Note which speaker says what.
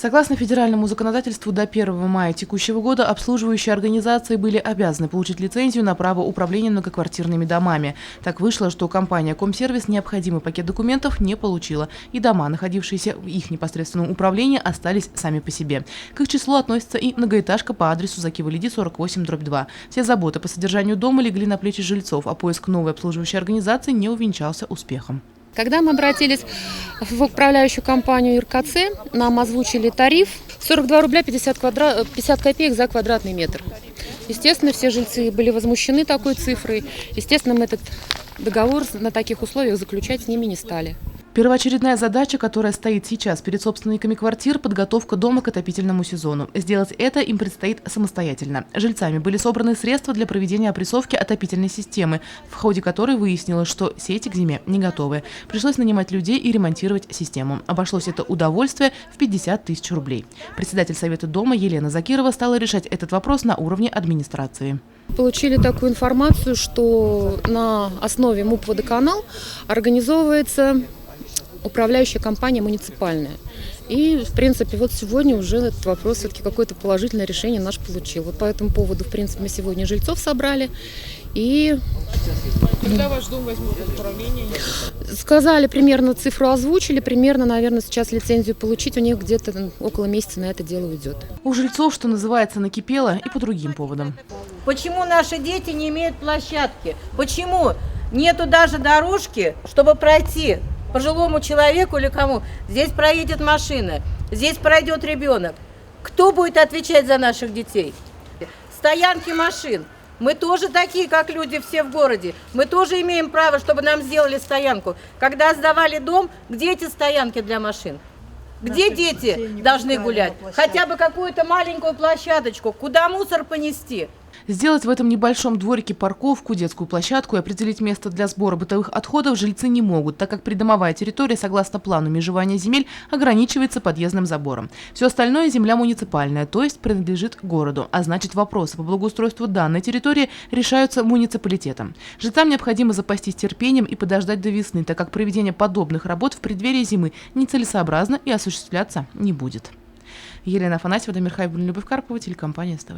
Speaker 1: Согласно федеральному законодательству, до 1 мая текущего года обслуживающие организации были обязаны получить лицензию на право управления многоквартирными домами. Так вышло, что компания «Комсервис» необходимый пакет документов не получила, и дома, находившиеся в их непосредственном управлении, остались сами по себе. К их числу относится и многоэтажка по адресу Закива-Лиди, 48/2. Все заботы по содержанию дома легли на плечи жильцов, а поиск новой обслуживающей организации не увенчался успехом.
Speaker 2: Когда мы обратились в управляющую компанию РКЦ, нам озвучили тариф 42 рубля 50 копеек за квадратный метр. Естественно, все жильцы были возмущены такой цифрой. Естественно, мы этот договор на таких условиях заключать с ними не стали.
Speaker 1: Первоочередная задача, которая стоит сейчас перед собственниками квартир – подготовка дома к отопительному сезону. Сделать это им предстоит самостоятельно. Жильцами были собраны средства для проведения опрессовки отопительной системы, в ходе которой выяснилось, что сети к зиме не готовы. Пришлось нанимать людей и ремонтировать систему. Обошлось это удовольствие в 50 тысяч рублей. Председатель Совета дома Елена Закирова стала решать этот вопрос на уровне администрации.
Speaker 2: Получили такую информацию, что на основе МУП «Водоканал» организовывается управляющая компания муниципальная. И, в принципе, вот сегодня уже этот вопрос, все-таки какое-то положительное решение наш получил. Вот по этому поводу, в принципе, мы сегодня жильцов собрали. И
Speaker 3: когда ваш дом возьмут под управление?
Speaker 2: Сказали, примерно цифру озвучили, примерно, наверное, сейчас лицензию получить у них где-то около месяца на это дело уйдет.
Speaker 1: У жильцов, что называется, накипело и по другим поводам.
Speaker 4: Почему наши дети не имеют площадки? Почему нету даже дорожки, чтобы пройти пожилому человеку или кому? Здесь проедет машина, здесь пройдет ребенок. Кто будет отвечать за наших детей? Стоянки машин. Мы тоже такие, как люди все в городе. Мы тоже имеем право, чтобы нам сделали стоянку. Когда сдавали дом, где эти стоянки для машин? Где дети должны гулять? Хотя бы какую-то маленькую площадочку. Куда мусор понести?
Speaker 1: Сделать в этом небольшом дворике парковку, детскую площадку и определить место для сбора бытовых отходов жильцы не могут, так как придомовая территория, согласно плану межевания земель, ограничивается подъездным забором. Все остальное – земля муниципальная, то есть принадлежит городу, а значит вопросы по благоустройству данной территории решаются муниципалитетом. Жильцам необходимо запастись терпением и подождать до весны, так как проведение подобных работ в преддверии зимы нецелесообразно и осуществляться не будет. Елена Афанасьева, Дамир Хайбуллин, Любовь Карпова, телекомпания СТВ.